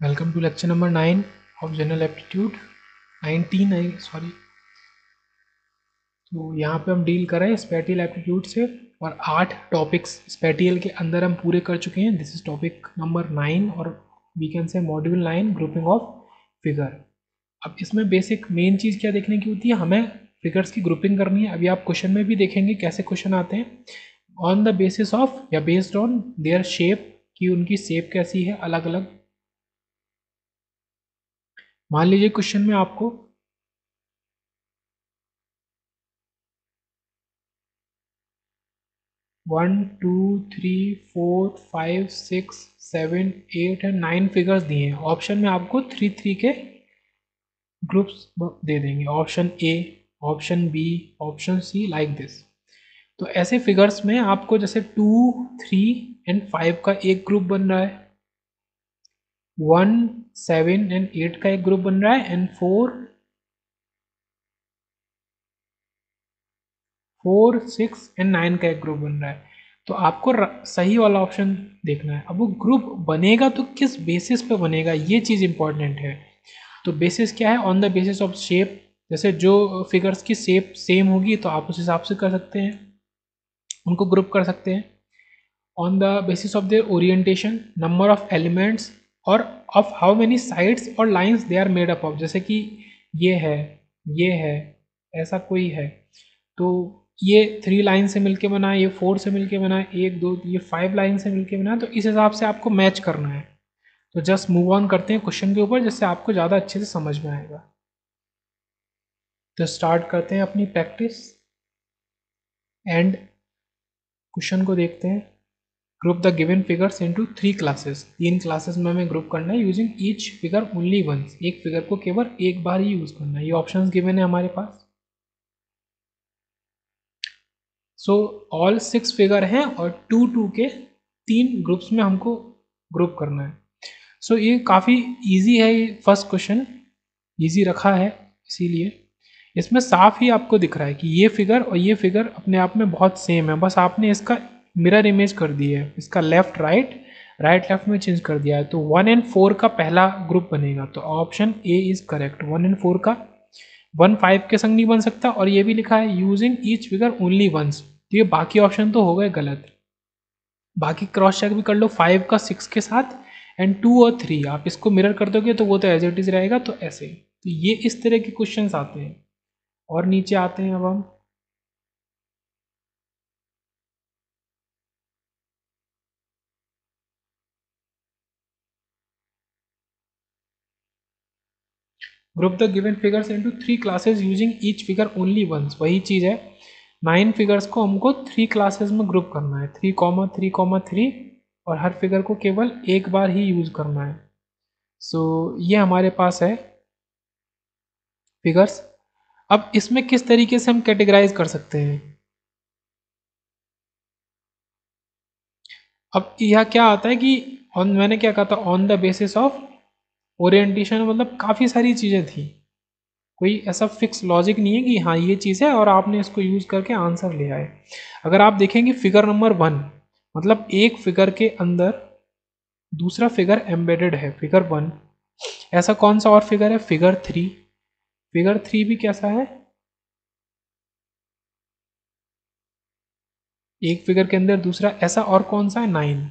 Welcome to lecture number 9 of general aptitude 19 sorry. तो यहाँ पे हम डील कर रहे हैं स्पैटियल एप्टीट्यूड से और 8 टॉपिक्स स्पैटियल के अंदर हम पूरे कर चुके हैं। दिस इज टॉपिक नंबर 9 और we can say module 9 grouping of figure. अब इसमें बेसिक मेन चीज़ क्या देखने की होती है, हमें फिगर्स की ग्रुपिंग करनी है। अभी आप क्वेश्चन में भी देखेंगे कैसे क्वेश्चन आते हैं ऑन द बेसिस ऑफ या बेस्ड ऑन देयर शेप, कि उनकी शेप कैसी है अलग अलग। मान लीजिए क्वेश्चन में आपको 1 2 3 4 5 6 7 8 एंड 9 फिगर्स दिए हैं। ऑप्शन में आपको 3 के ग्रुप्स दे देंगे, option A, option B, option C, like this. तो ऐसे फिगर्स में आपको जैसे 2 3 एंड 5 का एक ग्रुप बन रहा है, 1 7 एंड 8 का एक ग्रुप बन रहा है, एंड 4 6 एंड 9 का एक ग्रुप बन रहा है। तो आपको सही वाला ऑप्शन देखना है। अब वो ग्रुप बनेगा तो किस बेसिस पे बनेगा, ये चीज़ इंपॉर्टेंट है। तो बेसिस क्या है, on the basis of shape. जैसे जो फिगर्स की शेप सेम होगी तो आप उस हिसाब से कर सकते हैं, उनको ग्रुप कर सकते हैं। On the basis of their orientation, number of elements, और ऑफ हाउ मेनी साइड्स और lines they are made up of. जैसे कि ये है, ये है, ऐसा कोई है, तो ये 3 लाइन से मिलके बना है, ये 4 से मिलके बना है, 1 2 ये 5 लाइन से मिलके बना है। तो इस हिसाब से आपको मैच करना है। तो जस्ट मूव ऑन करते हैं क्वेश्चन के ऊपर, जिससे आपको ज़्यादा अच्छे से समझ में आएगा। तो स्टार्ट करते हैं अपनी प्रैक्टिस एंड क्वेश्चन को देखते हैं। Group the given figures into 3 classes. 3 classes में हमें ग्रुप करना है using each figure only once. एक फिगर को केवल एक बार ही यूज करना है। ये ऑप्शंस गिवन है हमारे पास। सो ऑल 6 फिगर हैं और 2 के 3 ग्रुप्स में हमको ग्रुप करना है। सो ये काफ़ी इजी है। ये फर्स्ट क्वेश्चन इजी रखा है, इसीलिए इसमें साफ ही आपको दिख रहा है कि ये फिगर और ये फिगर अपने आप में बहुत सेम है। बस आपने इसका मिरर इमेज कर दी है, इसका लेफ्ट राइट, राइट लेफ्ट में चेंज कर दिया है। तो 1 एंड 4 का पहला ग्रुप बनेगा, तो option A is correct. 1 and 4 का 1 5 के संग नहीं बन सकता, और ये भी लिखा है using each figure only once. तो ये बाकी ऑप्शन तो हो गए गलत। बाकी क्रॉस चेक भी कर लो 5 का 6 के साथ, एंड 2 और 3 आप इसको मिरर कर दोगे तो वो तो एज इट इज रहेगा। तो ऐसे तो ये इस तरह के क्वेश्चंस आते हैं। और नीचे आते हैं अब हम। Group the given figures into 3 classes using each figure only once. वही चीज़ है, 9 फिगर्स को हमको 3 क्लासेस में ग्रुप करना है, 3,3,3, और हर फिगर को केवल एक बार ही यूज करना है। सो ये हमारे पास है फिगर्स। अब इसमें किस तरीके से हम कैटेगराइज कर सकते हैं। अब यह क्या आता है कि ऑन, मैंने क्या कहा था, on the basis of orientation, मतलब काफ़ी सारी चीज़ें थी। कोई ऐसा फिक्स लॉजिक नहीं है कि हाँ ये चीज़ है और आपने इसको यूज़ करके आंसर ले आए। अगर आप देखेंगे फिगर नंबर 1, मतलब एक फिगर के अंदर दूसरा फिगर एम्बेडेड है, फिगर 1। ऐसा कौन सा और फिगर है, फिगर 3। फिगर 3 भी कैसा है, एक फिगर के अंदर दूसरा। ऐसा और कौन सा है, 9।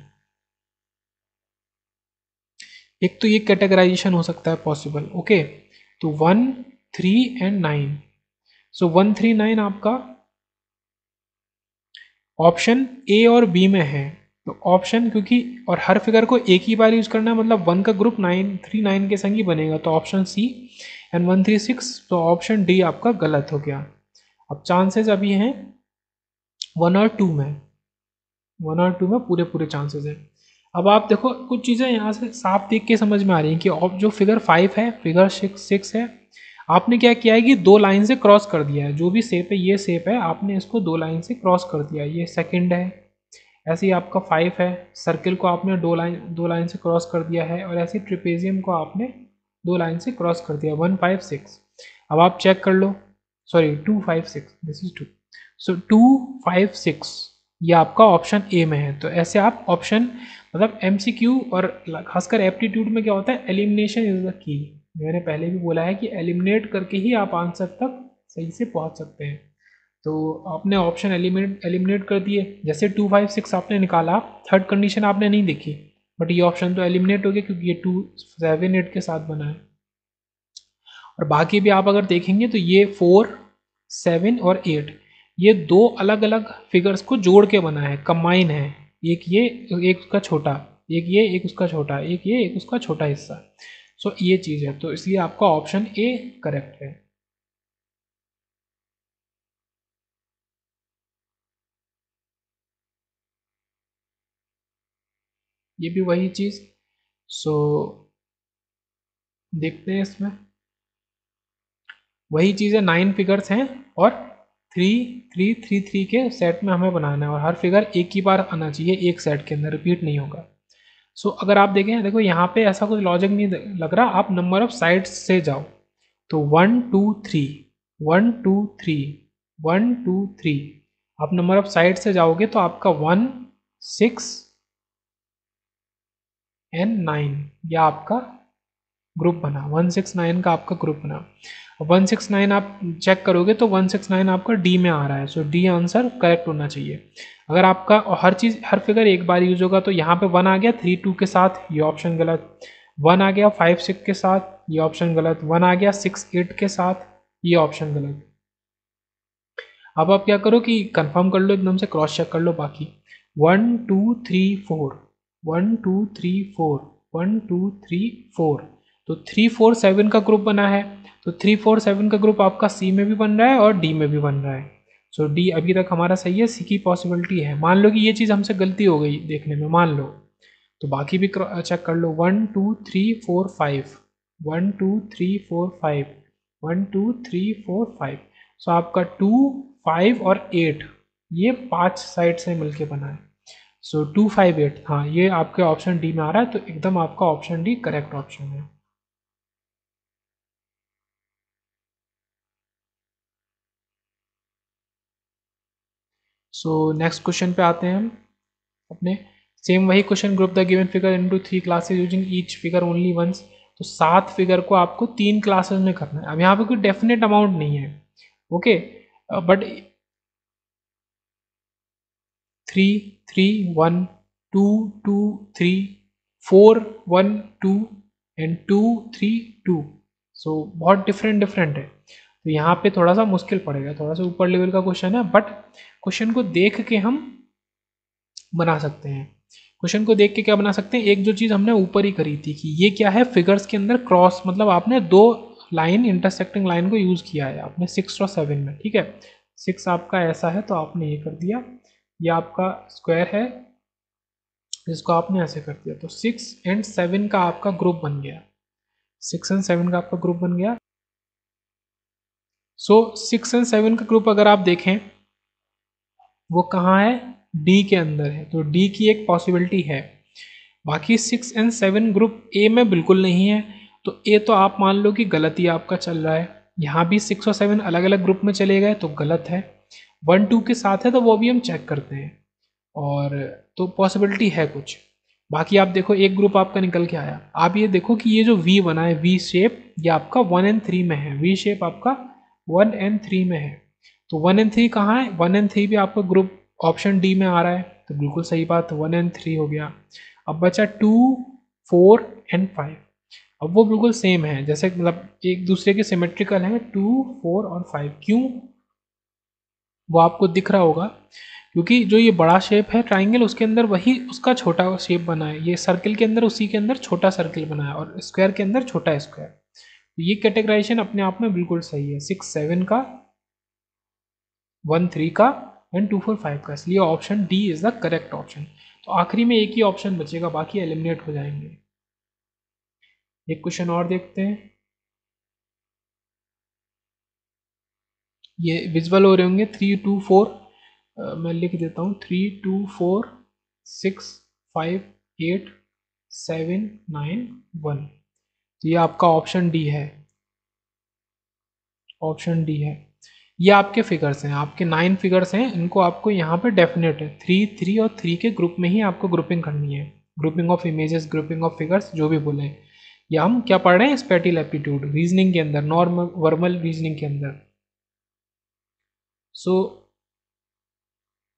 एक तो ये कैटेगराइजेशन हो सकता है पॉसिबल, ओके। तो 1 3 एंड 9। सो 1 3 9 आपका ऑप्शन ए और बी में है। तो ऑप्शन, क्योंकि और हर फिगर को एक ही बार यूज करना है, मतलब 1 का ग्रुप 9 3 9 के संग ही बनेगा। तो ऑप्शन सी एंड 1 3 6। तो ऑप्शन डी आपका गलत हो गया। अब चांसेस अभी हैं 1 और 2 में, 1 और 2 में पूरे पूरे चांसेस हैं। अब आप देखो कुछ चीज़ें यहाँ से साफ देख के समझ में आ रही हैं कि जो फिगर 5 है, फिगर 6 है, आपने क्या किया है कि 2 लाइन से क्रॉस कर दिया है। जो भी शेप है, ये शेप है, आपने इसको 2 लाइन से क्रॉस कर दिया है। ये सेकंड है। ऐसे ही आपका 5 है, सर्किल को आपने 2 लाइन से क्रॉस कर दिया है, और ऐसे ट्रिपेजियम को आपने 2 लाइन से क्रॉस कर दिया, 1 5 6। अब आप चेक कर लो, सॉरी 2 5 6, दिस इज 2। सो 2 5 6 ये आपका ऑप्शन ए में है। तो ऐसे आप ऑप्शन मतलब एमसीक्यू और खासकर एप्टीट्यूड में क्या होता है, एलिमिनेशन इज द की। मैंने पहले भी बोला है कि एलिमिनेट करके ही आप आंसर तक सही से पहुंच सकते हैं। तो आपने ऑप्शन एलिमिनेट एलिमिनेट कर दिए, जैसे 2 5 6 आपने निकाला, थर्ड कंडीशन आपने नहीं देखी, बट ये ऑप्शन तो एलिमिनेट हो गया क्योंकि ये 2 7 8 के साथ बना है। और बाकी भी आप अगर देखेंगे तो ये 4 7 और 8 ये दो अलग अलग फिगर्स को जोड़ के बना है, कंबाइन है। एक ये, एक उसका छोटा, एक ये, एक उसका छोटा, एक ये, एक उसका छोटा हिस्सा। सो ये चीज़ है, तो इसलिए आपका ऑप्शन ए करेक्ट है। ये भी वही चीज़। सो देखते हैं इसमें वही चीज़ है, 9 फिगर्स हैं और 3 3 3 3 के सेट में हमें बनाना है, और हर फिगर एक ही बार आना चाहिए, एक सेट के अंदर रिपीट नहीं होगा। सो अगर आप देखें, देखो यहाँ पे ऐसा कुछ लॉजिक नहीं लग रहा, आप नंबर ऑफ साइड्स से जाओ तो 1 2 3 1 2 3 1 2 3, आप नंबर ऑफ साइड से जाओगे तो आपका 1 6 एंड 9 या आपका ग्रुप बना, 169 का आपका ग्रुप बना। 169 आप चेक करोगे तो 169 आपका डी में आ रहा है, सो डी आंसर करेक्ट होना चाहिए। अगर आपका हर चीज़ हर फिगर एक बार यूज होगा तो यहाँ पे 1 आ गया 3 2 के साथ, ये ऑप्शन गलत। 1 आ गया 5 6 के साथ, ये ऑप्शन गलत। 1 आ गया 6 8 के साथ, ये ऑप्शन गलत। अब आप क्या करो कि कंफर्म कर लो, एकदम से क्रॉस चेक कर लो बाकी। 1 2 3 4 1 2 3 4 1 2 3 4, तो 3 4 7 का ग्रुप बना है। तो 3 4 7 का ग्रुप आपका सी में भी बन रहा है और डी में भी बन रहा है। सो डी अभी तक हमारा सही है, सी की पॉसिबिलिटी है। मान लो कि ये चीज़ हमसे गलती हो गई देखने में, मान लो, तो बाकी भी चेक कर लो। 1 2 3 4 5 1 2 3 4 5 1 2 3 4 5, सो आपका 2 5 और 8 ये 5 साइड से मिलके बना है। सो 2 5 8, हाँ ये आपके ऑप्शन डी में आ रहा है, तो एकदम आपका ऑप्शन डी करेक्ट ऑप्शन है। सो नेक्स्ट क्वेश्चन पे आते हैं हम अपने। सेम वही question, group the given figure into 3 classes using each figure only once. तो 7 फिगर को आपको 3 क्लासेस में करना है। अब यहाँ पे कोई डेफिनेट अमाउंट नहीं है, ओके, बट 3 3 1 2 2 3 4 1 2 एंड 2 3 2, सो बहुत डिफरेंट डिफरेंट है। तो यहाँ पे थोड़ा सा मुश्किल पड़ेगा, थोड़ा सा ऊपर लेवल का क्वेश्चन है, बट क्वेश्चन को देख के हम बना सकते हैं। क्वेश्चन को देख के क्या बना सकते हैं, एक जो चीज़ हमने ऊपर ही करी थी कि ये क्या है, फिगर्स के अंदर क्रॉस, मतलब आपने दो लाइन इंटरसेक्टिंग लाइन को यूज़ किया है आपने 6 और 7 में, ठीक है। 6 आपका ऐसा है तो आपने ये कर दिया, ये आपका स्क्वायर है जिसको आपने ऐसे कर दिया, तो 6 एंड 7 का आपका ग्रुप बन गया। 6 एंड 7 का आपका ग्रुप बन गया। सो 6 एंड 7 का ग्रुप अगर आप देखें वो कहाँ है, डी के अंदर है, तो डी की एक पॉसिबिलिटी है। बाकी 6 एंड 7 ग्रुप ए में बिल्कुल नहीं है, तो ए तो आप मान लो कि गलत ही आपका चल रहा है। यहाँ भी 6 और 7 अलग अलग ग्रुप में चले गए तो गलत है। 1 2 के साथ है तो वो भी हम चेक करते हैं, और तो पॉसिबिलिटी है कुछ। बाकी आप देखो एक ग्रुप आपका निकल के आया। आप ये देखो कि ये जो वी बना है, वी शेप, ये आपका 1 एंड 3 में है। वी शेप आपका 1 एंड 3 में है, तो 1 एंड 3 कहाँ है, 1 एंड 3 भी आपका ग्रुप ऑप्शन डी में आ रहा है, तो बिल्कुल सही बात, 1 एंड 3 हो गया। अब बचा 2 4 एंड 5। अब वो बिल्कुल सेम है, जैसे मतलब एक दूसरे के सिमेट्रिकल हैं 2 4 और 5। क्यों, वो आपको दिख रहा होगा, क्योंकि जो ये बड़ा शेप है ट्राइंगल, उसके अंदर वही उसका छोटा शेप बना है। ये सर्किल के अंदर उसी के अंदर छोटा सर्किल बना है, और स्क्वायर के अंदर छोटा स्क्वायर। तो ये कैटेगराइजेशन अपने आप में बिल्कुल सही है, 6 7 का, 1 3 का एंड 2 4 5 का, इसलिए option D is the correct option. तो आखिरी में एक ही ऑप्शन बचेगा, बाकी एलिमिनेट हो जाएंगे। एक क्वेश्चन और देखते हैं, ये विजुअल हो रहे होंगे 3 2 4, मैं लिख देता हूँ 3 2 4 6 5 8 7 9 1। तो ये आपका ऑप्शन डी है, ऑप्शन डी है। ये आपके फिगर्स हैं, आपके 9 फिगर्स हैं, इनको आपको यहाँ पे डेफिनेट है 3 3 और 3 के ग्रुप में ही आपको ग्रुपिंग करनी है, grouping of images, grouping of figures, जो भी बोले। या हम क्या पढ़ रहे हैं, स्पेटियल एप्टीट्यूड रीजनिंग के अंदर, नॉर्मल वर्बल रीजनिंग के अंदर। सो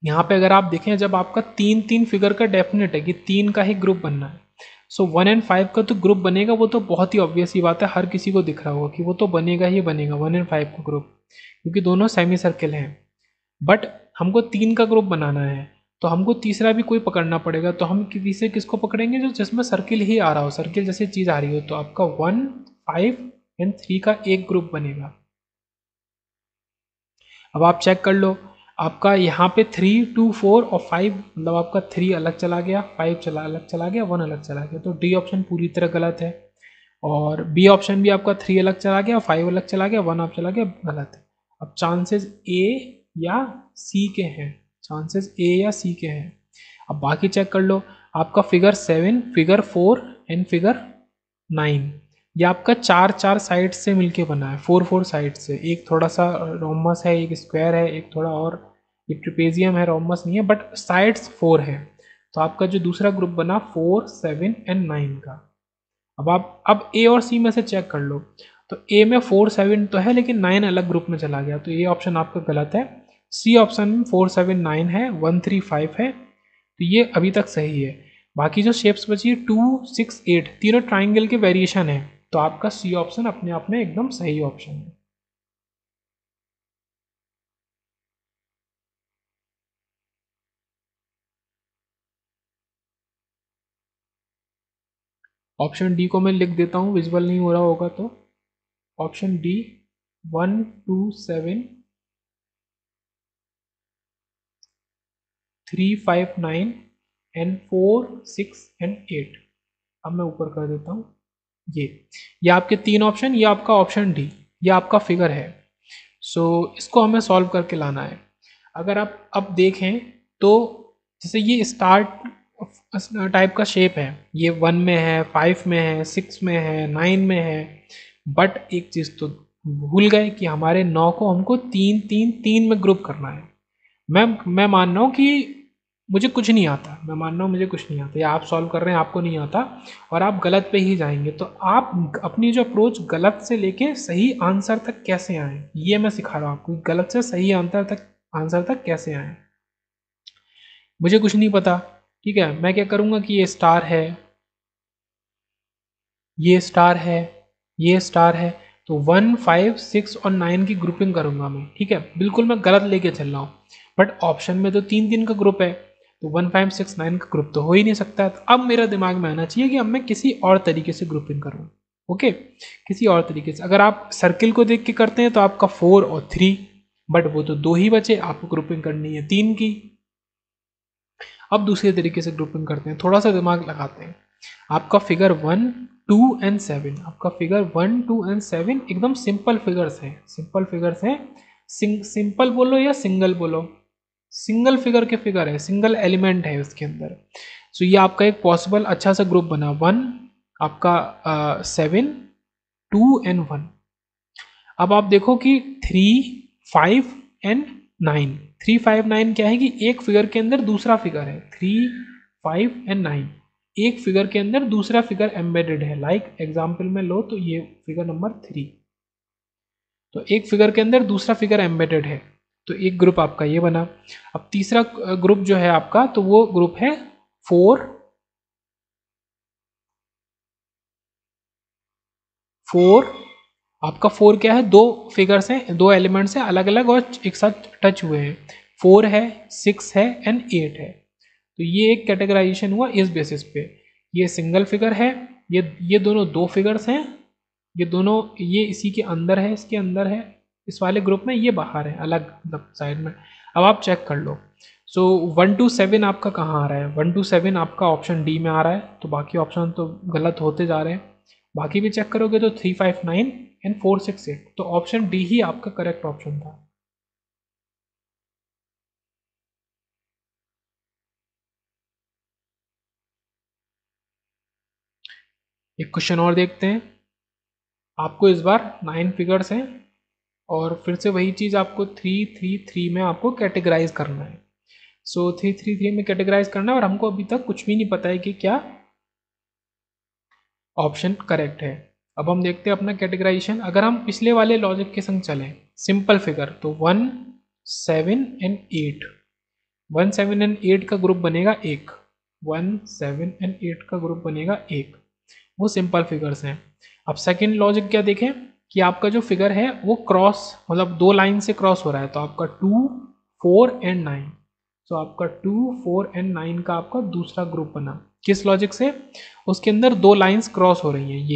यहाँ पे अगर आप देखें, जब आपका 3 3 फिगर का डेफिनेट है कि 3 का ही ग्रुप बनना है, सो 1 एंड 5 का तो ग्रुप बनेगा, वो तो बहुत ही ऑब्वियस ही बात है, हर किसी को दिख रहा होगा कि वो तो बनेगा ही बनेगा 1 एंड 5 का ग्रुप, क्योंकि दोनों सेमी सर्किल हैं। बट हमको 3 का ग्रुप बनाना है, तो हमको तीसरा भी कोई पकड़ना पड़ेगा, तो हम तीसरे किसको पकड़ेंगे, जो जिसमें सर्किल ही आ रहा हो, सर्किल जैसी चीज़ आ रही हो, तो आपका 1 5 एंड 3 का एक ग्रुप बनेगा। अब आप चेक कर लो, आपका यहाँ पे 3 2 4 और 5, मतलब आपका 3 अलग चला गया, 5 अलग चला गया, 1 अलग चला गया, तो डी ऑप्शन पूरी तरह गलत है। और बी ऑप्शन भी आपका 3 अलग चला गया, 5 अलग चला गया, 1 आप चला गया, गलत है। अब चांसेस ए या सी के हैं, चांसेस ए या सी के हैं। अब बाकी चेक कर लो, आपका फिगर 7, फिगर 4 एंड फिगर 9, ये आपका 4 4 साइड से मिलके बना है, 4 4 साइड से, एक थोड़ा सा रोमस है, एक स्क्वायर है, एक थोड़ा और, एक ट्रिपेजियम है, रोमस नहीं है, बट साइड्स 4 है। तो आपका जो दूसरा ग्रुप बना 4 7 एंड 9 का। अब आप अब ए और सी में से चेक कर लो, तो ए में 4 7 तो है, लेकिन 9 अलग ग्रुप में चला गया, तो ये ऑप्शन आपका गलत है। सी ऑप्शन में 4 7 9 है, 1 3 5 है, तो ये अभी तक सही है। बाकी जो शेप्स बची 2 6 8, तीनों ट्राइंगल के वेरिएशन है, तो आपका सी ऑप्शन अपने आप में एकदम सही ऑप्शन है। ऑप्शन डी को मैं लिख देता हूँ, विजुअल नहीं हो रहा होगा तो। Option D 1 2 7 3 5 9 and 4 6 and 8। अब मैं ऊपर कर देता हूँ, ये आपके 3 ऑप्शन, ये आपका ऑप्शन डी, ये आपका फिगर है। सो इसको हमें सॉल्व करके लाना है। अगर आप अब देखें, तो जैसे ये स्टार टाइप का शेप है, ये 1 में है, 5 में है, 6 में है, 9 में है, बट एक चीज़ तो भूल गए कि हमारे 9 को हमको 3 3 3 में ग्रुप करना है। मैं मान रहा हूँ कि मुझे कुछ नहीं आता, मैं मान रहा हूँ मुझे कुछ नहीं आता, या आप सॉल्व कर रहे हैं आपको नहीं आता, और आप गलत पे ही जाएंगे, तो आप अपनी जो अप्रोच गलत से लेके सही आंसर तक कैसे आए, ये मैं सिखा रहा हूँ आपको, गलत से सही आंसर तक कैसे आए। मुझे कुछ नहीं पता, ठीक है, मैं क्या करूँगा कि ये स्टार है, ये स्टार है, ये स्टार है, तो 1 5 6 और 9 की ग्रुपिंग करूंगा मैं, ठीक है, बिल्कुल मैं गलत लेके चल रहा हूँ, बट ऑप्शन में तो 3 3 का ग्रुप है, तो 1 5 6 9 का ग्रुप तो हो ही नहीं सकता है। तो अब मेरा दिमाग में आना चाहिए कि अब मैं किसी और तरीके से ग्रुपिंग करूँ। ओके, किसी और तरीके से, अगर आप सर्किल को देख के करते हैं तो आपका 4 और 3, बट वो तो 2 ही बचे, आपको ग्रुपिंग करनी है 3 की। अब दूसरे तरीके से ग्रुपिंग करते हैं, थोड़ा सा दिमाग लगाते हैं। आपका फिगर 1 2 एंड 7, आपका फिगर 1 2 एंड 7 एकदम सिंपल फिगर्स हैं, सिंपल फिगर्स हैं। सिंपल बोलो या सिंगल बोलो, सिंगल फिगर के फिगर है, सिंगल एलिमेंट है उसके अंदर। सो ये आपका एक पॉसिबल अच्छा सा ग्रुप बना, 1 आपका 7 2 एंड 1। अब आप देखो कि 3 5 एंड 9, 3 5 9 क्या है कि एक फिगर के अंदर दूसरा फिगर है, 3 5 एंड 9 एक फिगर के अंदर दूसरा फिगर एम्बेडेड है। लाइक एग्जाम्पल में लो तो ये फिगर नंबर 3, तो एक फिगर के अंदर दूसरा फिगर एम्बेडेड है, तो एक ग्रुप आपका ये बना। अब तीसरा ग्रुप जो है आपका, तो वो ग्रुप है 4 4, आपका 4 क्या है, दो फिगर्स हैं, दो एलिमेंट्स हैं अलग अलग और एक साथ टच हुए हैं, 4 है 6 है एंड 8 है। तो ये एक कैटेगराइजेशन हुआ इस बेसिस पे, ये सिंगल फिगर है, ये दोनों दो फिगर्स हैं, ये दोनों, ये इसी के अंदर है, इसके अंदर है, इस वाले ग्रुप में, ये बाहर है अलग मतलब साइड में। अब आप चेक कर लो, सो 1 2 7 आपका कहाँ आ रहा है, 1 2 7 आपका ऑप्शन डी में आ रहा है, तो बाकी ऑप्शन तो गलत होते जा रहे हैं। बाकी भी चेक करोगे तो 3 5 9 एंड 4 6 8, तो ऑप्शन डी ही आपका करेक्ट ऑप्शन था। एक क्वेश्चन और देखते हैं, आपको इस बार 9 फिगर्स हैं और फिर से वही चीज़ आपको 3 3 3 में आपको कैटेगराइज करना है। सो 3 3 3 में कैटेगराइज करना है और हमको अभी तक कुछ भी नहीं पता है कि क्या ऑप्शन करेक्ट है। अब हम देखते हैं अपना कैटेगराइजेशन। अगर हम पिछले वाले लॉजिक के संग चलें, सिंपल फिगर, तो 1 7 एंड 8, 1 7 एंड 8 का ग्रुप बनेगा एक, 1 7 एंड 8 का ग्रुप बनेगा एक, वो सिंपल फिगर्स हैं। अब सेकंड लॉजिक क्या देखें कि आपका जो फिगर है वो क्रॉस, मतलब दो लाइन से क्रॉस हो रहा है, तो आपका 2 4 एंड 9, तो आपका 2 4 एंड 9 का आपका दूसरा ग्रुप बना। किस लॉजिक से? उसके अंदर दो लाइंस क्रॉस हो रही हैं,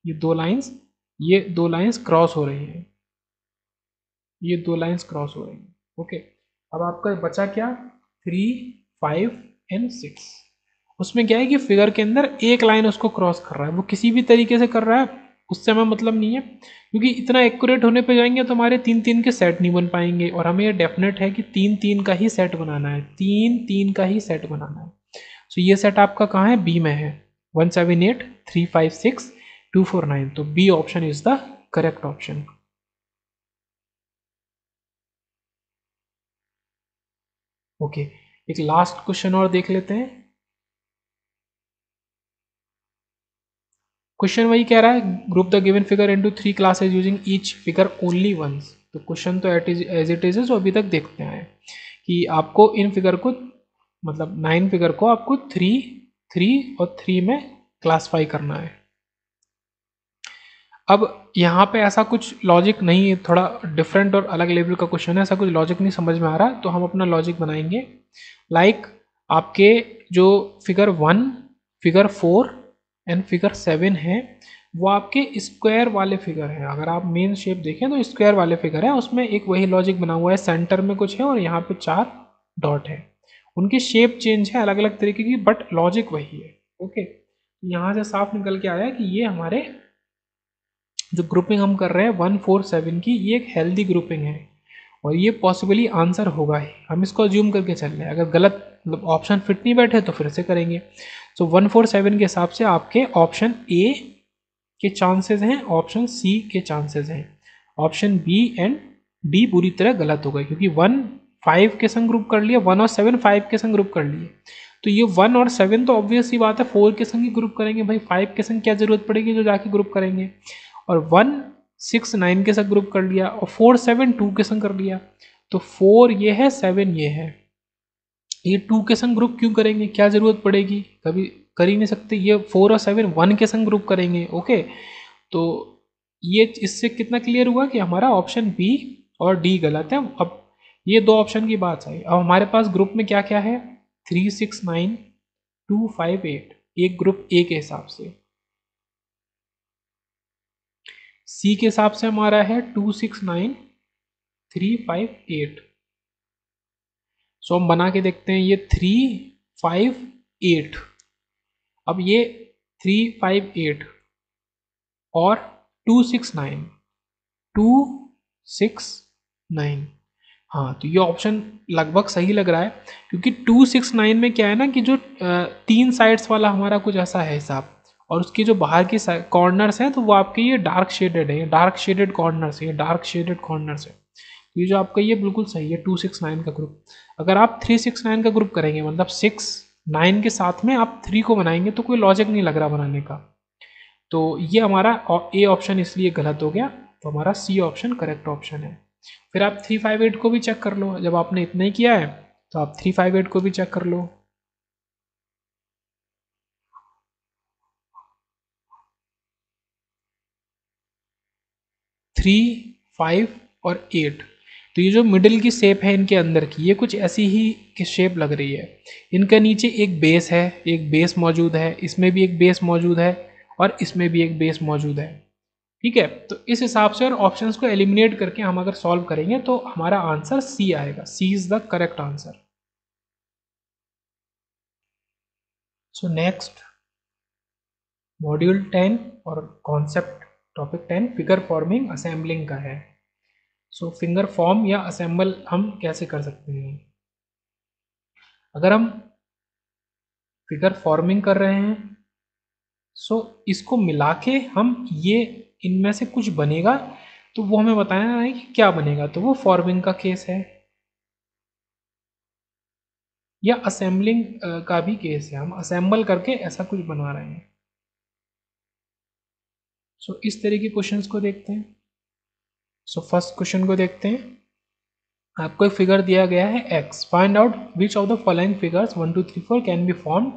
ये दो लाइंस, ये दो लाइंस क्रॉस हो रही हैं, ये दो लाइंस क्रॉस हो रही हैं। ओके, अब आपका बचा क्या? 3 5 एंड 6। उसमें क्या है कि फिगर के अंदर एक लाइन उसको क्रॉस कर रहा है, वो किसी भी तरीके से कर रहा है, उससे हमें मतलब नहीं है, क्योंकि इतना एक्यूरेट होने पे जाएंगे तो हमारे 3 3 के सेट नहीं बन पाएंगे, और हमें ये डेफिनेट है कि 3 3 का ही सेट बनाना है, 3 3 का ही सेट बनाना है। सो ये सेट आपका कहाँ है? बी में है, 1 7 8 3 5 6 2 4 9, तो B option is the correct option. Okay, एक लास्ट क्वेश्चन और देख लेते हैं। क्वेश्चन वही कह रहा है, group the given figure into 3 classes using each figure only once. तो क्वेश्चन तो एज इट इज है, जो अभी तक देखते हैं कि आपको इन फिगर को, मतलब 9 फिगर को आपको 3 3 और 3 में क्लासीफाई करना है। अब यहाँ पे ऐसा कुछ लॉजिक नहीं है, थोड़ा डिफरेंट और अलग लेवल का क्वेश्चन है, ऐसा कुछ लॉजिक नहीं समझ में आ रहा, तो हम अपना लॉजिक बनाएंगे। लाइक आपके जो फिगर 1, फिगर 4 एंड फिगर 7 है, वो आपके स्क्वायर वाले फिगर हैं। अगर आप मेन शेप देखें तो स्क्वायर वाले फिगर है, उसमें एक वही लॉजिक बना हुआ है, सेंटर में कुछ है और यहाँ पे 4 डॉट है। उनकी शेप चेंज है अलग अलग तरीके की, बट लॉजिक वही है। ओके, यहाँ से साफ निकल के आया कि ये हमारे जो ग्रुपिंग हम कर रहे हैं 1 4 7 की, ये एक हेल्दी ग्रुपिंग है और ये पॉसिबली आंसर होगा ही। हम इसको अज्यूम करके चल रहे हैं, अगर गलत मतलब ऑप्शन फिट नहीं बैठे तो फिर से करेंगे। सो 1 4 7 के हिसाब से आपके ऑप्शन ए के चांसेस हैं, ऑप्शन सी के चांसेस हैं, ऑप्शन बी एंड डी पूरी तरह गलत हो गए, क्योंकि 1 5 के संग ग्रुप कर लिया, 1 और 7 5 के संग ग्रुप कर लिए, तो ये 1 और 7 तो ऑब्वियस ही बात है 4 के संग ही ग्रुप करेंगे भाई, 5 के संग क्या जरूरत पड़ेगी जो जाके ग्रुप करेंगे। और 1 6 9 के साथ ग्रुप कर लिया और 4 7 2 के संग कर लिया, तो 4 ये है 7 ये है, ये 2 के संग ग्रुप क्यों करेंगे, क्या जरूरत पड़ेगी, कभी कर ही नहीं सकते। ये 4 और 7 1 के संग ग्रुप करेंगे। ओके, तो ये इससे कितना क्लियर हुआ कि हमारा ऑप्शन बी और डी गलत है। अब ये दो ऑप्शन की बात आई, अब हमारे पास ग्रुप में क्या क्या है? 3 6 9 2 5 8, एक ग्रुप ए के हिसाब से। सी के हिसाब से हमारा है 2 6 9 3 5 8। सो हम बना के देखते हैं, ये 3 5 8, अब ये 3 5 8 और 2 6 9 2 6 9, हाँ तो ये ऑप्शन लगभग सही लग रहा है, क्योंकि 2 6 9 में क्या है ना कि जो तीन साइड्स वाला हमारा कुछ ऐसा है हिसाब, और उसकी जो बाहर की कॉर्नर्स हैं तो वो आपके ये डार्क शेडेड है, ये डार्क शेडेड कॉर्नर्स है, ये डार्क शेडेड कॉर्नर्स है। ये जो आपका ये बिल्कुल सही है 2 6 9 का ग्रुप। अगर आप 3 6 9 का ग्रुप करेंगे, मतलब 6 9 के साथ में आप 3 को बनाएंगे, तो कोई लॉजिक नहीं लग रहा बनाने का, तो ये हमारा ए ऑप्शन इसलिए गलत हो गया, तो हमारा सी ऑप्शन करेक्ट ऑप्शन है। फिर आप 3 5 8 को भी चेक कर लो, जब आपने इतना ही किया है तो आप 3 5 8 को भी चेक कर लो। 3 5 और 8, तो ये जो मिडिल की शेप है इनके अंदर की, ये कुछ ऐसी ही की शेप लग रही है। इनके नीचे एक बेस है, एक बेस मौजूद है, इसमें भी एक बेस मौजूद है और इसमें भी एक बेस मौजूद है। ठीक है, तो इस हिसाब से और ऑप्शंस को एलिमिनेट करके हम अगर सॉल्व करेंगे तो हमारा आंसर सी आएगा, C is the correct answer. So next module 10 और concept topic 10 figure forming assembling का है। सो फिंगर फॉर्म या असेंबल हम कैसे कर सकते हैं? अगर हम फिगर फॉर्मिंग कर रहे हैं, सो इसको मिला के हम ये इनमें से कुछ बनेगा, तो वो हमें बताना है कि क्या बनेगा, तो वो फॉर्मिंग का केस है या असेंबलिंग का भी केस है, हम असेंबल करके ऐसा कुछ बना रहे हैं। सो इस तरह के क्वेश्चंस को देखते हैं। सो फर्स्ट क्वेश्चन को देखते हैं। आपको एक फिगर दिया गया है x, find out which of the following figures 1 2 3 4 can be form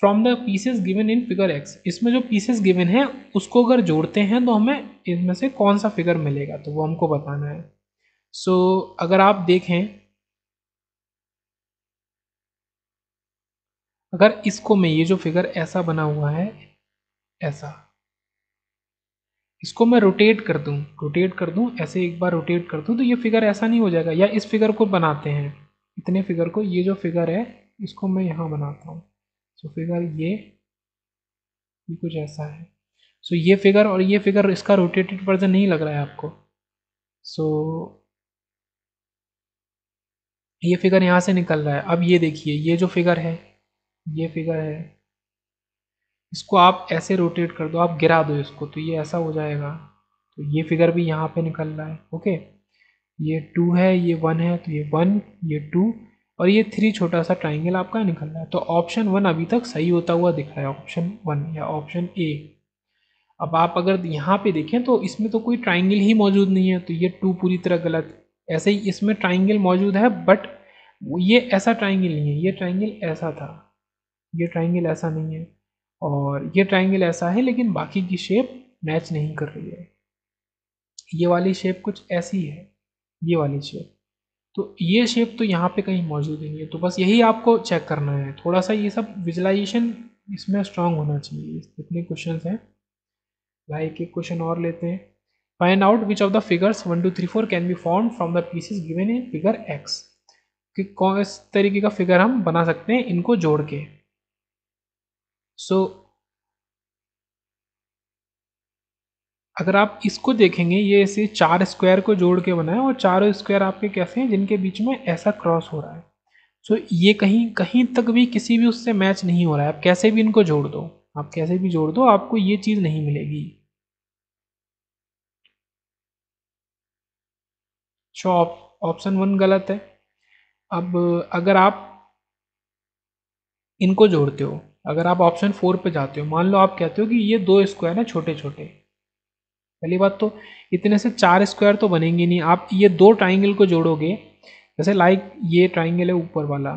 from the pieces given in figure x। इसमें जो पीसेस गिवन है उसको अगर जोड़ते हैं तो हमें इनमें से कौन सा फिगर मिलेगा, तो वो हमको बताना है। सो अगर आप देखें, अगर इसको मैं ये जो फिगर ऐसा बना हुआ है ऐसा, इसको मैं रोटेट कर दूं ऐसे, एक बार रोटेट कर दूं तो ये फिगर ऐसा नहीं हो जाएगा। या इस फिगर को बनाते हैं, इतने फिगर को, ये जो फिगर है इसको मैं यहाँ बनाता हूँ। सो फिगर ये कुछ ऐसा है। सो ये फिगर और ये फिगर, इसका रोटेटेड वर्जन नहीं लग रहा है आपको। सो ये फिगर यहाँ से निकल रहा है। अब ये देखिए, ये जो फिगर है, ये फिगर है, इसको आप ऐसे रोटेट कर दो, आप गिरा दो इसको तो ये ऐसा हो जाएगा। तो ये फिगर भी यहाँ पे निकल रहा है। ओके, ये 2 है, ये 1 है, तो ये 1, ये 2 और ये 3 छोटा सा ट्राइंगल आपका निकल रहा है। तो ऑप्शन 1 अभी तक सही होता हुआ दिख रहा है, ऑप्शन 1 या ऑप्शन ए। अब आप अगर यहाँ पे देखें तो इसमें तो कोई ट्राइंगल ही मौजूद नहीं है, तो ये 2 पूरी तरह गलत। ऐसे ही इसमें ट्राइंगल मौजूद है बट ये ऐसा ट्राइंगल नहीं है, ये ट्राइंगल ऐसा था, ये ट्राइंगल ऐसा नहीं है, और ये ट्राइंगल ऐसा है लेकिन बाकी की शेप मैच नहीं कर रही है। ये वाली शेप कुछ ऐसी है, ये वाली शेप, तो ये शेप तो यहाँ पे कहीं मौजूद ही नहीं है। तो बस यही आपको चेक करना है, थोड़ा सा ये सब विजुलाइजेशन इसमें स्ट्रांग होना चाहिए। इतने क्वेश्चंस हैं, लाइक एक क्वेश्चन और लेते हैं। Find out which of the figures 1 2 3 4 can be form from the pieces given in figure x. कि कौन इस तरीके का फिगर हम बना सकते हैं इनको जोड़ के। सो अगर आप इसको देखेंगे, ये ऐसे 4 स्क्वायर को जोड़ के बनाए और चारों स्क्वायर आपके कैसे हैं जिनके बीच में ऐसा क्रॉस हो रहा है। सो ये कहीं कहीं तक भी किसी भी उससे मैच नहीं हो रहा है। आप कैसे भी इनको जोड़ दो, आप कैसे भी जोड़ दो, आपको ये चीज़ नहीं मिलेगी। सो ऑप्शन 1 गलत है। अब अगर आप इनको जोड़ते हो, अगर आप ऑप्शन 4 पे जाते हो, मान लो आप कहते हो कि ये 2 स्क्वायर हैं छोटे छोटे, पहली बात तो इतने से 4 स्क्वायर तो बनेंगे नहीं। आप ये 2 ट्राइंगल को जोड़ोगे, जैसे लाइक ये ट्राइंगल है ऊपर वाला,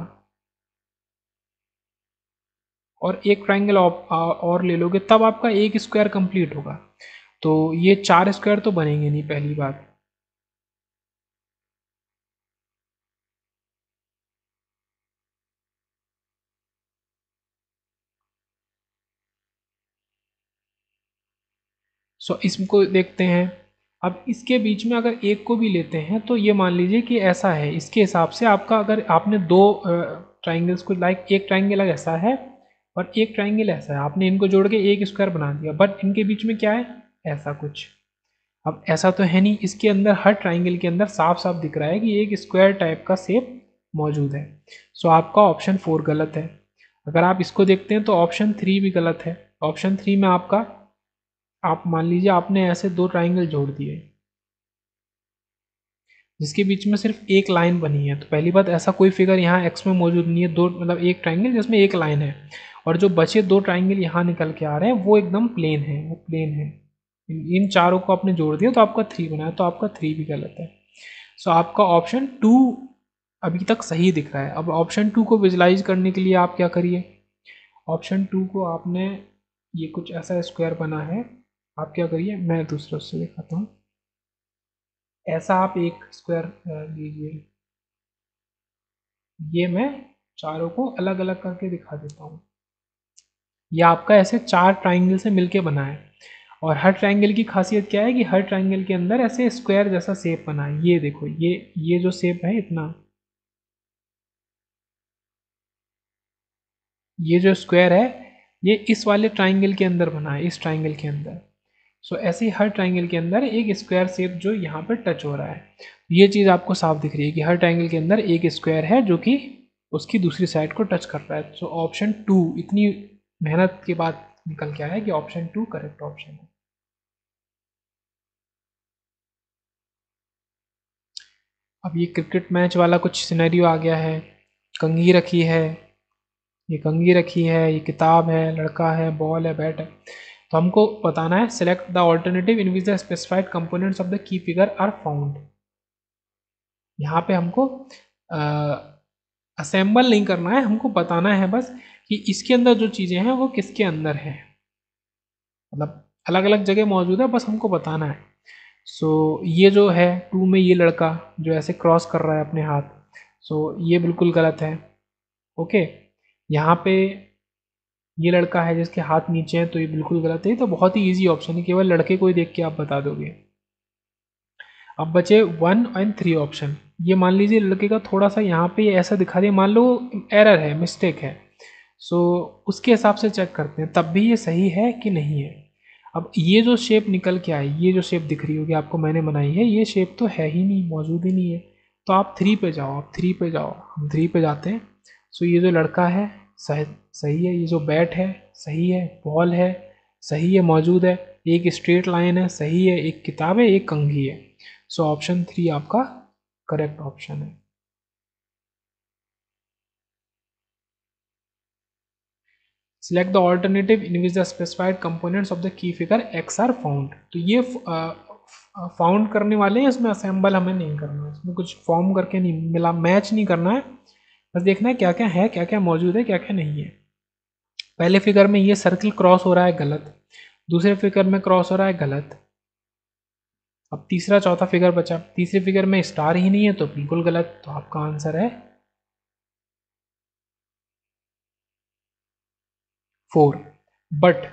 और एक ट्राइंगल और ले लोगे, तब आपका एक स्क्वायर कंप्लीट होगा। तो ये 4 स्क्वायर तो बनेंगे नहीं, पहली बात। सो इसको देखते हैं। अब इसके बीच में अगर एक को भी लेते हैं तो ये मान लीजिए कि ऐसा है, इसके हिसाब से आपका, अगर आपने दो ट्राइंगल्स को, लाइक एक ट्राइंगल ऐसा है और एक ट्राइंगल ऐसा है, आपने इनको जोड़ के एक स्क्वायर बना दिया, बट इनके बीच में क्या है, ऐसा कुछ। अब ऐसा तो है नहीं, इसके अंदर हर ट्राइंगल के अंदर साफ साफ दिख रहा है कि एक स्क्वायर टाइप का शेप मौजूद है। सो आपका ऑप्शन 4 गलत है। अगर आप इसको देखते हैं तो ऑप्शन 3 भी गलत है। ऑप्शन 3 में आपका, आप मान लीजिए आपने ऐसे दो ट्राइंगल जोड़ दिए जिसके बीच में सिर्फ एक लाइन बनी है, तो पहली बात, ऐसा कोई फिगर यहाँ एक्स में मौजूद नहीं है। दो मतलब एक ट्राइंगल जिसमें एक लाइन है, और जो बचे दो ट्राइंगल यहाँ निकल के आ रहे हैं वो एकदम प्लेन है, वो प्लेन है। इन चारों को आपने जोड़ दिया तो आपका 3 बना है, तो आपका 3 भी गलत है। सो आपका ऑप्शन 2 अभी तक सही दिख रहा है। अब ऑप्शन 2 को विजुलाइज करने के लिए आप क्या करिए, ऑप्शन 2 को आपने, ये कुछ ऐसा स्क्वायर बना है, आप क्या करिए, मैं दूसरे उससे दिखाता हूँ। ऐसा आप एक स्क्वायर लीजिए, ये मैं चारों को अलग अलग करके दिखा देता हूँ। ये आपका ऐसे 4 ट्राइंगल से मिलके बना है, और हर ट्राइंगल की खासियत क्या है कि हर ट्राइंगल के अंदर ऐसे स्क्वायर जैसा शेप बना है। ये देखो, ये जो शेप है इतना, ये जो स्क्वायर है ये इस वाले ट्राइंगल के अंदर बना है, इस ट्राइंगल के अंदर। सो ऐसे ही हर ट्राइंगल के अंदर एक स्क्वायर शेप जो यहाँ पर टच हो रहा है, ये चीज़ आपको साफ दिख रही है कि हर ट्राइंगल के अंदर एक स्क्वायर है जो कि उसकी दूसरी साइड को टच कर रहा है। सो ऑप्शन 2 इतनी मेहनत के बाद निकल के आया कि ऑप्शन 2 करेक्ट ऑप्शन है। अब ये क्रिकेट मैच वाला कुछ सिनेरियो आ गया है, कंघी रखी है, ये कंघी रखी है, ये किताब है, लड़का है, बॉल है, बैट है। तो हमको बताना है select the alternative in which the specified components of the key figure are found. यहाँ पे हमको असेंबल नहीं करना है, हमको बताना है बस कि इसके अंदर जो चीज़ें हैं वो किसके अंदर है, मतलब अलग अलग जगह मौजूद है, बस हमको बताना है। ये जो है टू में ये लड़का जो ऐसे क्रॉस कर रहा है अपने हाथ, ये बिल्कुल गलत है। ओके, यहाँ पे ये लड़का है जिसके हाथ नीचे हैं, तो ये बिल्कुल गलत है। तो बहुत ही इजी ऑप्शन है, केवल लड़के को ही देख के आप बता दोगे। अब बचे 1 एंड 3 ऑप्शन। ये मान लीजिए लड़के का थोड़ा सा यहाँ पे ऐसा दिखा दिया, मान लो एरर है, मिस्टेक है, उसके हिसाब से चेक करते हैं तब भी ये सही है कि नहीं है। अब ये जो शेप निकल के आई, ये जो शेप दिख रही होगी आपको मैंने बनाई है, ये शेप तो है ही नहीं, मौजूद ही नहीं है। तो आप 3 पे जाओ, आप 3 पे जाओ, हम 3 पे जाते हैं। ये जो लड़का है सही सही है, ये जो बैट है सही है, बॉल है सही है, मौजूद है, एक स्ट्रेट लाइन है सही है, एक किताब है, एक कंघी है। ऑप्शन 3 आपका करेक्ट ऑप्शन है। Select the alternative in which the specified components of the key figure X are found. तो ये फाउंड करने वाले हैं, इसमें असेंबल हमें नहीं करना है, इसमें कुछ फॉर्म करके नहीं मिला, मैच नहीं करना है, बस देखना है क्या क्या है, क्या क्या मौजूद है, क्या क्या नहीं है। पहले फिगर में ये सर्किल क्रॉस हो रहा है, गलत। दूसरे फिगर में क्रॉस हो रहा है, गलत। अब तीसरा चौथा फिगर बचा, तीसरे फिगर में स्टार ही नहीं है तो बिल्कुल गलत। तो आपका आंसर है 4। बट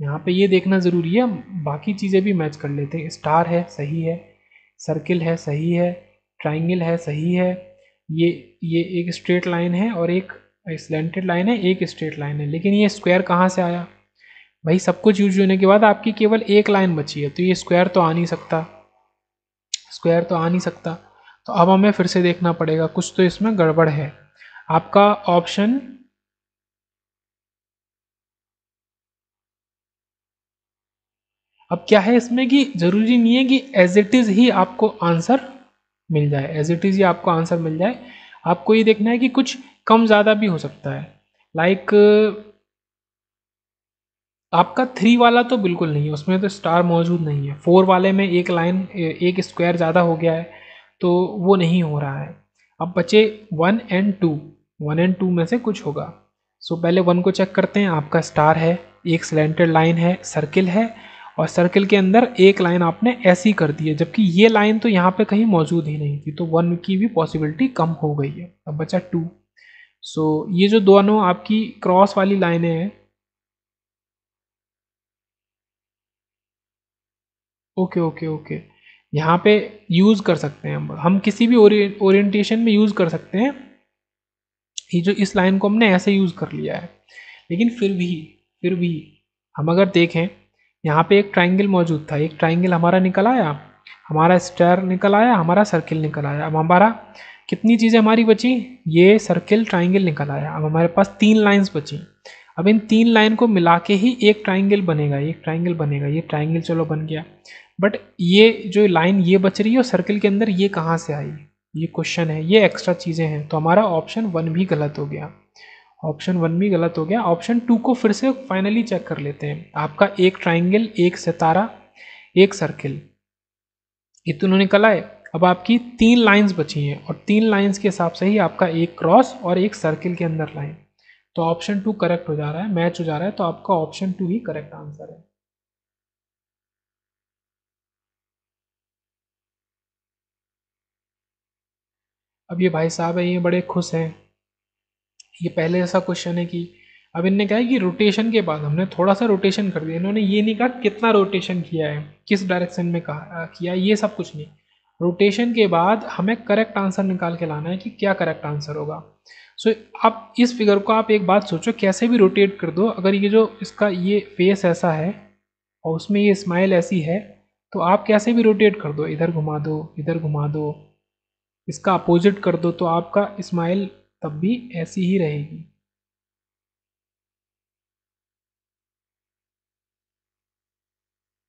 यहाँ पे ये देखना ज़रूरी है, बाकी चीज़ें भी मैच कर लेते हैं। स्टार है सही है, सर्किल है सही है, ट्राइंगल है सही है, ये ये एक स्ट्रेट लाइन है और एक स्लैंटेड लाइन है, एक स्ट्रेट लाइन है, लेकिन ये स्क्वायर कहाँ से आया भाई? सब कुछ यूज होने के बाद आपकी केवल एक लाइन बची है, तो ये स्क्वायर तो आ नहीं सकता, स्क्वायर तो आ नहीं सकता। तो अब हमें फिर से देखना पड़ेगा, कुछ तो इसमें गड़बड़ है। आपका ऑप्शन अब क्या है इसमें कि जरूरी नहीं है कि एज इट इज ही आपको आंसर मिल जाए, एज इट इज ही आपको आंसर मिल जाए। आपको ये देखना है कि कुछ कम ज़्यादा भी हो सकता है। लाइक आपका 3 वाला तो बिल्कुल नहीं है, उसमें तो स्टार मौजूद नहीं है। 4 वाले में एक लाइन, एक स्क्वायर ज़्यादा हो गया है, तो वो नहीं हो रहा है। अब बचे 1 एंड 2, 1 एंड 2 में से कुछ होगा। पहले 1 को चेक करते हैं, आपका स्टार है, एक स्लैंटेड लाइन है, सर्किल है, और सर्किल के अंदर एक लाइन आपने ऐसी कर दी है, जबकि ये लाइन तो यहाँ पे कहीं मौजूद ही नहीं थी, तो 1 की भी पॉसिबिलिटी कम हो गई है। अब बचा 2। ये जो दोनों आपकी क्रॉस वाली लाइनें हैं, ओके ओके ओके, यहाँ पे यूज़ कर सकते हैं हम किसी भी ओरिएंटेशन में यूज़ कर सकते हैं। ये जो इस लाइन को हमने ऐसे यूज़ कर लिया है, लेकिन फिर भी हम अगर देखें, यहाँ पे एक ट्राइंगल मौजूद था, एक ट्राइंगल हमारा निकल आया, हमारा स्टार निकल आया, हमारा सर्किल निकल आया। अब हमारा कितनी चीज़ें हमारी बची? ये सर्किल ट्राइंगल निकल आया। अब हमारे पास 3 लाइंस बची। अब इन 3 लाइन को मिला के ही एक ट्राइंगल बनेगा, एक ट्राइंगल बनेगा। ये ट्राइंगल चलो बन गया, बट ये जो लाइन ये बच रही है और सर्किल के अंदर ये कहाँ से आई, ये क्वेश्चन है, ये एक्स्ट्रा चीज़ें हैं। तो हमारा ऑप्शन 1 भी गलत हो गया, ऑप्शन 1 भी गलत हो गया। ऑप्शन 2 को फिर से फाइनली चेक कर लेते हैं। आपका एक ट्राइंगल, एक सितारा, एक सर्किल, ये तीनों निकल आए। अब आपकी 3 लाइंस बची हैं, और 3 लाइंस के हिसाब से ही आपका एक क्रॉस और एक सर्किल के अंदर लाइन। तो ऑप्शन 2 करेक्ट हो जा रहा है, मैच हो जा रहा है, तो आपका ऑप्शन 2 ही करेक्ट आंसर है। अब ये भाई साहब है, ये बड़े खुश हैं। ये पहले ऐसा क्वेश्चन है कि अब इनने कहा है कि रोटेशन के बाद हमने थोड़ा सा रोटेशन कर दिया, इन्होंने ये नहीं कहा कितना रोटेशन किया है, किस डायरेक्शन में कहा किया, ये सब कुछ नहीं। रोटेशन के बाद हमें करेक्ट आंसर निकाल के लाना है कि क्या करेक्ट आंसर होगा। आप इस फिगर को आप एक बात सोचो, कैसे भी रोटेट कर दो, अगर ये जो इसका ये फेस ऐसा है और उसमें ये स्माइल ऐसी है, तो आप कैसे भी रोटेट कर दो, इधर घुमा दो, इधर घुमा दो, इसका अपोजिट कर दो, तो आपका स्माइल तब भी ऐसी ही रहेगी।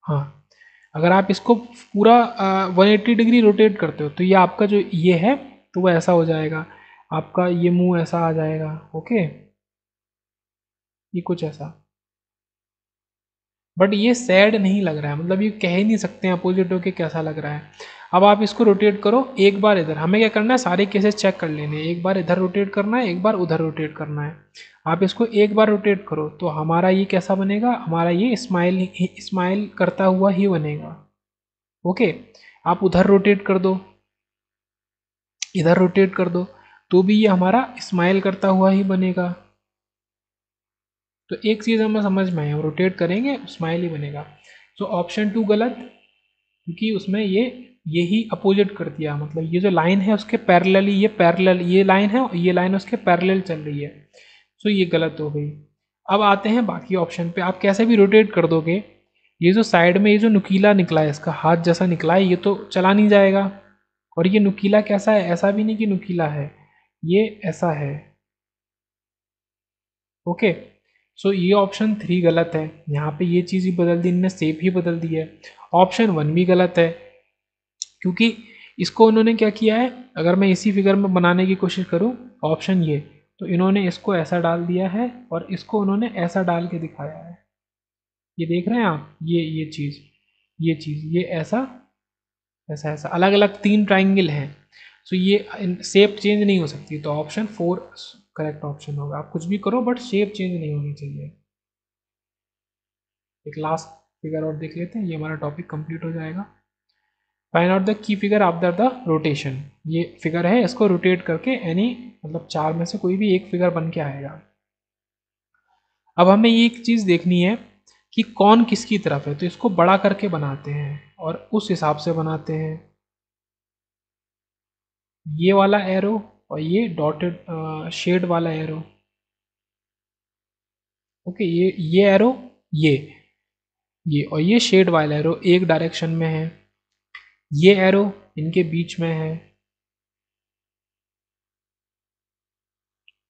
हाँ, अगर आप इसको पूरा 180 डिग्री रोटेट करते हो तो ये आपका जो ये है तो वो ऐसा हो जाएगा, आपका ये मुंह ऐसा आ जाएगा। ओके, ये कुछ ऐसा, बट ये सैड नहीं लग रहा है, मतलब ये कह ही नहीं सकते हैं अपोजिट होके कैसा लग रहा है। अब आप इसको रोटेट करो, एक बार इधर, हमें क्या करना है, सारे केसेस चेक कर लेने हैं, एक बार इधर रोटेट करना है, एक बार उधर रोटेट करना है। आप इसको एक बार रोटेट करो तो हमारा ये कैसा बनेगा, हमारा ये स्माइल स्माइल करता हुआ ही बनेगा। ओके, आप उधर रोटेट कर दो, इधर रोटेट कर दो, तो भी ये हमारा स्माइल करता हुआ ही बनेगा। तो एक चीज़ हमें समझ में आए, हम रोटेट करेंगे स्माइल ही बनेगा। तो ऑप्शन 2 गलत, क्योंकि उसमें यही अपोजिट कर दिया, मतलब ये जो लाइन है उसके पैरेलल ही, ये पैरेलल, ये लाइन है और ये लाइन उसके पैरेलल चल रही है। सो ये गलत हो गई। अब आते हैं बाकी ऑप्शन पे, आप कैसे भी रोटेट कर दोगे, ये जो साइड में ये जो नुकीला निकला है, इसका हाथ जैसा निकला है, ये तो चला नहीं जाएगा। और ये नुकीला कैसा है, ऐसा भी नहीं कि नुकीला है, ये ऐसा है। ओके, सो ये ऑप्शन 3 गलत है, यहाँ पे ये चीज़ ही बदल दी इनने, शेप ही बदल दी है। ऑप्शन 1 भी गलत है, क्योंकि इसको उन्होंने क्या किया है, अगर मैं इसी फिगर में बनाने की कोशिश करूँ ऑप्शन ये, तो इन्होंने इसको ऐसा डाल दिया है और इसको उन्होंने ऐसा डाल के दिखाया है। ये देख रहे हैं आप, ये चीज़, ये चीज़, ये ऐसा ऐसा ऐसा अलग अलग 3 ट्राइंगल हैं। सो ये शेप चेंज नहीं हो सकती, तो ऑप्शन 4 करेक्ट ऑप्शन होगा। आप कुछ भी करो बट शेप चेंज नहीं होनी चाहिए। एक लास्ट फिगर और देख लेते हैं, ये हमारा टॉपिक कंप्लीट हो जाएगा। Find out the key figure after the rotation, ये फिगर है, इसको रोटेट करके एनी, मतलब 4 में से कोई भी एक फिगर बन के आएगा। अब हमें ये एक चीज़ देखनी है कि कौन किसकी तरफ है, तो इसको बड़ा करके बनाते हैं और उस हिसाब से बनाते हैं। ये वाला एरो और ये डॉटेड शेड वाला एरो। ओके, ये एरो, ये और ये शेड वाला एरो एक डायरेक्शन में है, ये एरो इनके बीच में है।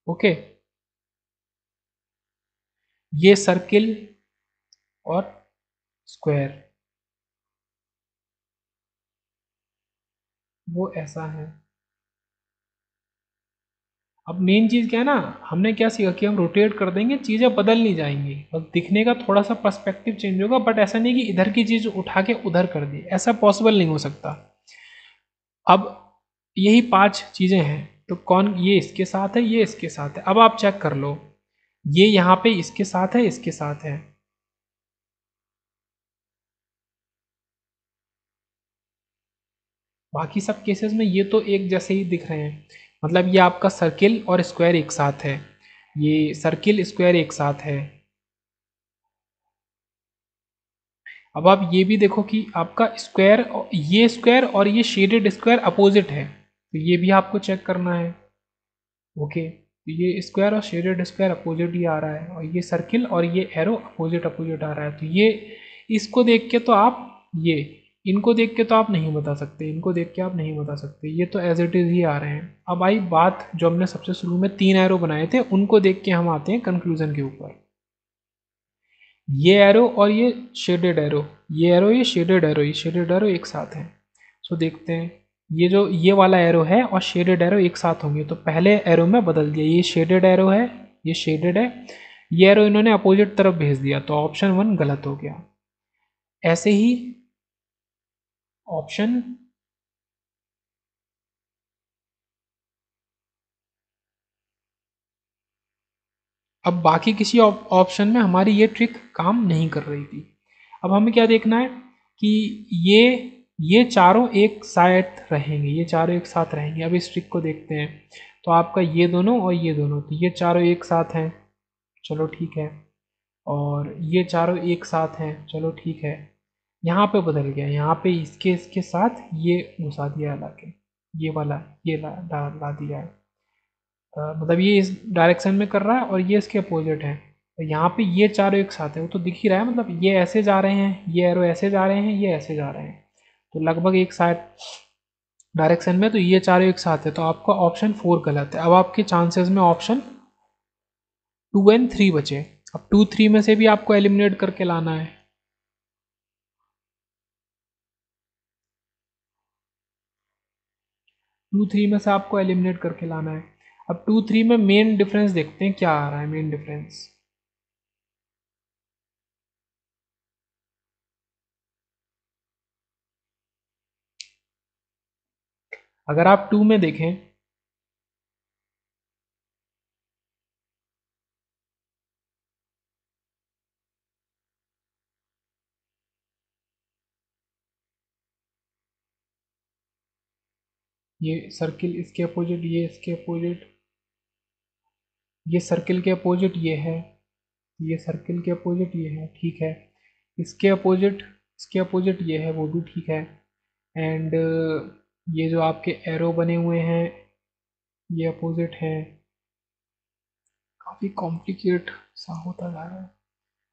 ओके, ये सर्किल और स्क्वायर वो ऐसा है। अब मेन चीज़ क्या है ना, हमने क्या सीखा कि हम रोटेट कर देंगे चीज़ें बदल नहीं जाएंगी, बस दिखने का थोड़ा सा पर्सपेक्टिव चेंज होगा, बट ऐसा नहीं कि इधर की चीज़ उठा के उधर कर दी, ऐसा पॉसिबल नहीं हो सकता। अब यही 5 चीज़ें हैं, तो कौन, ये इसके साथ है, ये इसके साथ है। अब आप चेक कर लो, ये यहाँ पे इसके साथ है, इसके साथ है। बाकी सब केसेस में ये तो एक जैसे ही दिख रहे हैं, मतलब ये आपका सर्किल और स्क्वायर एक साथ है, ये सर्किल स्क्वायर एक साथ है। अब आप ये भी देखो कि आपका स्क्वायर और ये शेडेड स्क्वायर अपोजिट है, तो ये भी आपको चेक करना है। ओके, तो ये स्क्वायर और शेडेड स्क्वायर अपोजिट ही आ रहा है, और ये सर्किल और ये एरो अपोजिट अपोजिट आ रहा है, तो ये इसको देख के तो आप, ये इनको देख के तो आप नहीं बता सकते, इनको देख के आप नहीं बता सकते, ये तो एज इट इज़ ही आ रहे हैं। अब आई बात जो हमने सबसे शुरू में 3 एरो बनाए थे, उनको देख के हम आते हैं कंक्लूजन के ऊपर। ये एरो और ये शेडेड एरो, ये एरो, ये शेडेड एरो, ये शेडेड एरो एक साथ हैं। सो देखते हैं, ये जो ये वाला एरो है और शेडेड एरो एक साथ होंगे, तो पहले एरो में बदल दिया, ये शेडेड एरो है, ये शेडेड है, ये एरो इन्होंने अपोजिट तरफ भेज दिया, तो ऑप्शन 1 गलत हो गया। ऐसे ही ऑप्शन, अब बाकी किसी ऑप्शन में हमारी ये ट्रिक काम नहीं कर रही थी। अब हमें क्या देखना है कि ये ये चारों एक साथ रहेंगे, ये चारों एक साथ रहेंगे। अब इस ट्रिक को देखते हैं, तो आपका ये दोनों और ये दोनों, तो ये चारों एक साथ हैं, चलो ठीक है, और ये चारों एक साथ हैं, चलो ठीक है। यहाँ पे बदल गया, यहाँ पे इसके साथ ये घुसा दिया ला के, ये वाला ये ला दिया है। मतलब ये इस डायरेक्शन में कर रहा है और ये इसके अपोजिट है, तो यहाँ पे ये चारों एक साथ है, वो तो दिख ही रहा है, मतलब ये ऐसे जा रहे हैं, ये एरो ऐसे जा रहे हैं, ये ऐसे जा रहे हैं, तो लगभग एक साथ डायरेक्शन में, तो ये चारों एक साथ है, तो आपका ऑप्शन 4 गलत है। अब आपके चांसेस में ऑप्शन 2 एंड 3 बचे। अब 2 3 में से भी आपको एलिमिनेट करके लाना है। 2 3 में से आपको एलिमिनेट करके लाना है। अब 2 3 में मेन डिफरेंस देखते हैं क्या आ रहा है मेन डिफरेंस। अगर आप 2 में देखें, ये सर्किल इसके अपोजिट, ये इसके अपोजिट, ये सर्किल के अपोजिट ये है, ये सर्किल के अपोजिट ये है, ठीक है। इसके अपोजिट, इसके अपोजिट ये है, वो भी ठीक है। एंड ये जो आपके एरो बने हुए हैं ये अपोजिट हैं। काफ़ी कॉम्प्लिकेट सा होता जा रहा है।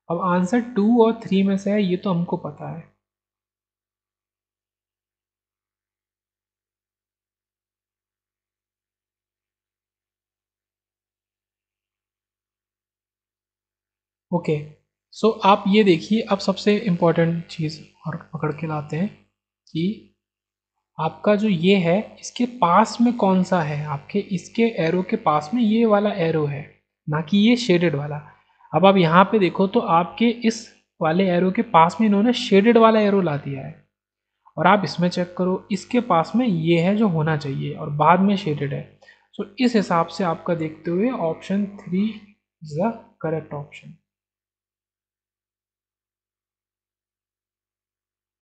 अब आंसर 2 और 3 में से है, ये तो हमको पता है। ओके, सो आप ये देखिए, अब सबसे इम्पोर्टेंट चीज़ और पकड़ के लाते हैं कि आपका जो ये है इसके पास में कौन सा है, आपके इसके एरो के पास में ये वाला एरो है, ना कि ये शेडेड वाला। अब आप यहाँ पे देखो तो आपके इस वाले एरो के पास में इन्होंने शेडेड वाला एरो ला दिया है, और आप इसमें चेक करो इसके पास में ये है जो होना चाहिए और बाद में शेडेड है। सो इस हिसाब से आपका देखते हुए option 3 is the correct option.